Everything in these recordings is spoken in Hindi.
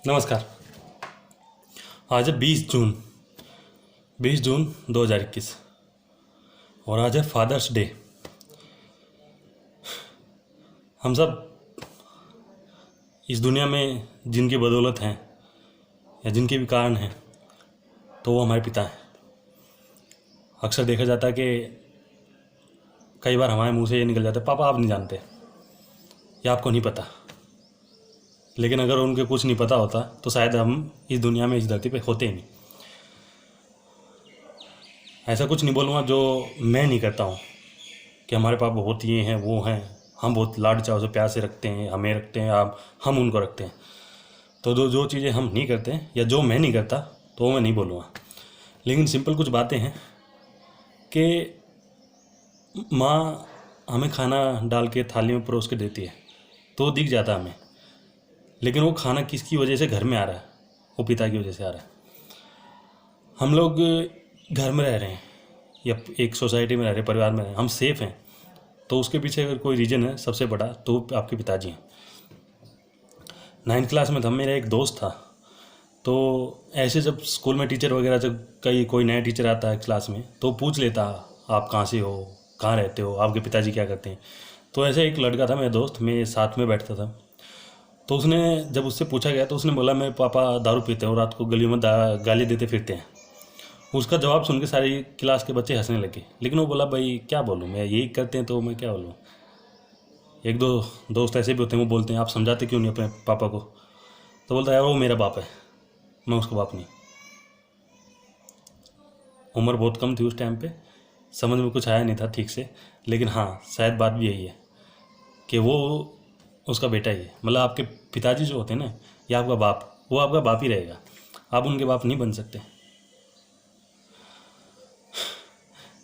नमस्कार। आज है 20 जून 2021 और आज है फादर्स डे। हम सब इस दुनिया में जिनकी बदौलत हैं या जिनके भी कारण हैं तो वो हमारे पिता हैं। अक्सर देखा जाता है कि कई बार हमारे मुंह से ये निकल जाता है, पापा आप नहीं जानते या आपको नहीं पता। लेकिन अगर उनके कुछ नहीं पता होता तो शायद हम इस दुनिया में, इस धरती पे होते ही नहीं। ऐसा कुछ नहीं बोलूँगा जो मैं नहीं करता हूँ कि हमारे पापा बहुत ये हैं वो हैं, हम बहुत लाड चाव से प्यार से रखते हैं, हमें रखते हैं, आप हम उनको रखते हैं। तो जो चीज़ें हम नहीं करते या जो मैं नहीं करता तो वो मैं नहीं बोलूँगा। लेकिन सिंपल कुछ बातें हैं कि माँ हमें खाना डाल के थाली में परोस के देती है तो दिख जाता है हमें, लेकिन वो खाना किसकी वजह से घर में आ रहा है? वो पिता की वजह से आ रहा है। हम लोग घर में रह रहे हैं या एक सोसाइटी में रह रहे हैं, परिवार में रह रहे हैं, हम सेफ़ हैं, तो उसके पीछे अगर कोई रीज़न है सबसे बड़ा तो आपके पिताजी हैं। 9th क्लास में था, मेरा एक दोस्त था, तो ऐसे जब स्कूल में टीचर वगैरह जब कोई नया टीचर आता है क्लास में तो पूछ लेता आप कहाँ से हो, कहाँ रहते हो, आपके पिताजी क्या करते हैं। तो ऐसे एक लड़का था मेरा दोस्त, मेरे साथ में बैठता था, तो उसने जब उससे पूछा गया तो उसने बोला मेरे पापा दारू पीते हैं और रात को गलियों में गाली देते फिरते हैं। उसका जवाब सुन के सारी क्लास के बच्चे हंसने लगे, लेकिन वो बोला भाई क्या बोलूँ, मैं यही करते हैं तो मैं क्या बोलूँ। एक दो दोस्त ऐसे भी होते हैं, वो बोलते हैं आप समझाते क्यों नहीं अपने पापा को। तो बोलता है यार वो मेरा बाप है, मैं उसका बाप नहीं। उम्र बहुत कम थी उस टाइम पे, समझ में कुछ आया नहीं था ठीक से, लेकिन हाँ शायद बात भी यही है कि वो उसका बेटा ही है। मतलब आपके पिताजी जो होते हैं ना या आपका बाप, वो आपका बाप ही रहेगा, आप उनके बाप नहीं बन सकते।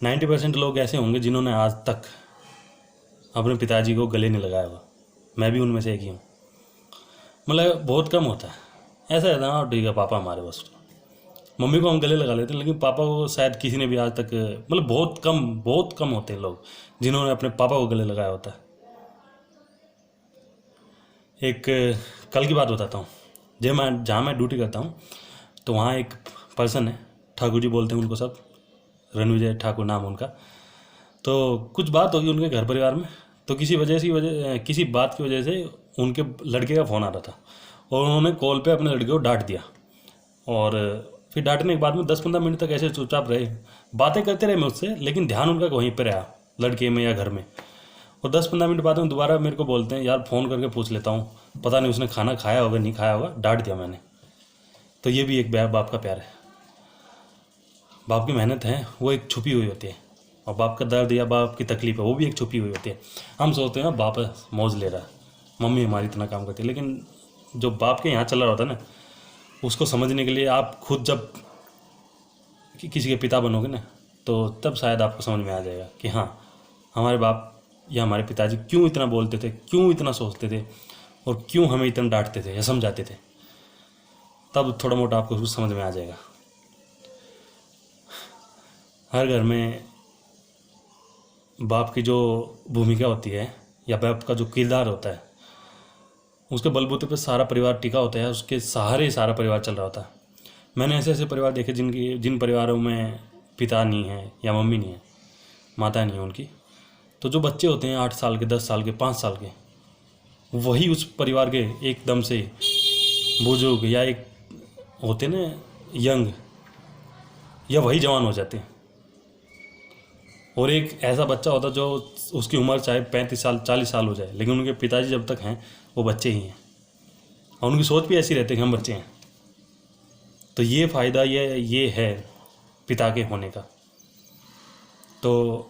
90% लोग ऐसे होंगे जिन्होंने आज तक अपने पिताजी को गले नहीं लगाया हुआ। मैं भी उनमें से एक ही हूँ। मतलब बहुत कम होता है ऐसा है ना, ठीक है पापा हमारे बस। मम्मी को हम गले लगा लेते हैं, लेकिन पापा को शायद किसी ने भी आज तक, मतलब बहुत कम होते हैं लोग जिन्होंने अपने पापा को गले लगाया होता है। एक कल की बात बताता हूँ। जहाँ मैं ड्यूटी करता हूँ तो वहाँ एक पर्सन है, ठाकुर जी बोलते हैं उनको सब, रणविजय ठाकुर नाम उनका। तो कुछ बात होगी उनके घर परिवार में, तो किसी बात की वजह से उनके लड़के का फ़ोन आ रहा था और उन्होंने कॉल पे अपने लड़के को डांट दिया। और फिर डांटने के बाद में 10-15 मिनट तक ऐसे चुपचाप रहे, बातें करते रहे मुझसे, लेकिन ध्यान उनका वहीं पर रहा, लड़के में या घर में। और 10-15 मिनट बाद में दोबारा मेरे को बोलते हैं यार फ़ोन करके पूछ लेता हूँ, पता नहीं उसने खाना खाया होगा नहीं खाया होगा, डांट दिया मैंने। तो ये भी एक बाप का प्यार है। बाप की मेहनत है वो एक छुपी हुई होती है, और बाप का दर्द या बाप की तकलीफ है वो भी एक छुपी हुई होती है। हम सोचते हैं बाप मौज ले रहा है, मम्मी हमारी इतना काम करती है, लेकिन जो बाप के यहाँ चल रहा होता है ना, उसको समझने के लिए आप खुद जब किसी के पिता बनोगे ना, तो तब शायद आपको समझ में आ जाएगा कि हाँ हमारे बाप या हमारे पिताजी क्यों इतना बोलते थे, क्यों इतना सोचते थे, और क्यों हमें इतना डांटते थे या समझाते थे। तब थोड़ा मोटा आपको कुछ समझ में आ जाएगा। हर घर में बाप की जो भूमिका होती है या बाप का जो किरदार होता है, उसके बलबूते पर सारा परिवार टिका होता है, उसके सहारे सारा परिवार चल रहा होता है। मैंने ऐसे परिवार देखे जिन परिवारों में पिता नहीं है या मम्मी नहीं है, माता नहीं है उनकी, तो जो बच्चे होते हैं 8 साल के, 10 साल के, 5 साल के, वही उस परिवार के एकदम से बुजुर्ग या एक होते ना यंग, या वही जवान हो जाते हैं। और एक ऐसा बच्चा होता जो उसकी उम्र चाहे 35 साल 40 साल हो जाए, लेकिन उनके पिताजी जब तक हैं वो बच्चे ही हैं, और उनकी सोच भी ऐसी रहती है कि हम बच्चे हैं। तो ये फ़ायदा ये है पिता के होने का। तो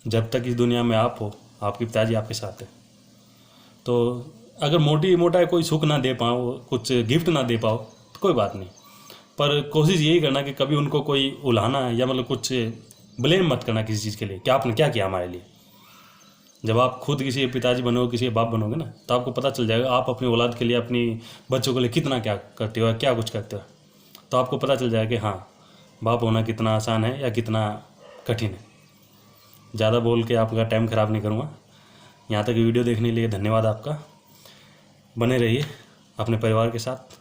जब तक इस दुनिया में आप हो, आपके पिताजी आपके साथ है। तो अगर मोटा कोई सुख ना दे पाओ, कुछ गिफ्ट ना दे पाओ तो कोई बात नहीं, पर कोशिश यही करना कि कभी उनको कोई उलाहना या मतलब कुछ ब्लेम मत करना किसी चीज़ के लिए कि आपने क्या किया हमारे लिए। जब आप खुद किसी के पिताजी बनोगे, किसी के बाप बनोगे ना, तो आपको पता चल जाएगा आप अपनी औलाद के लिए, अपनी बच्चों के लिए कितना क्या करते हो, क्या कुछ करते हो। तो आपको पता चल जाएगा कि हाँ बाप होना कितना आसान है या कितना कठिन है। ज़्यादा बोल के आपका टाइम ख़राब नहीं करूँगा। यहाँ तक वीडियो देखने के लिए धन्यवाद आपका। बने रहिए अपने परिवार के साथ।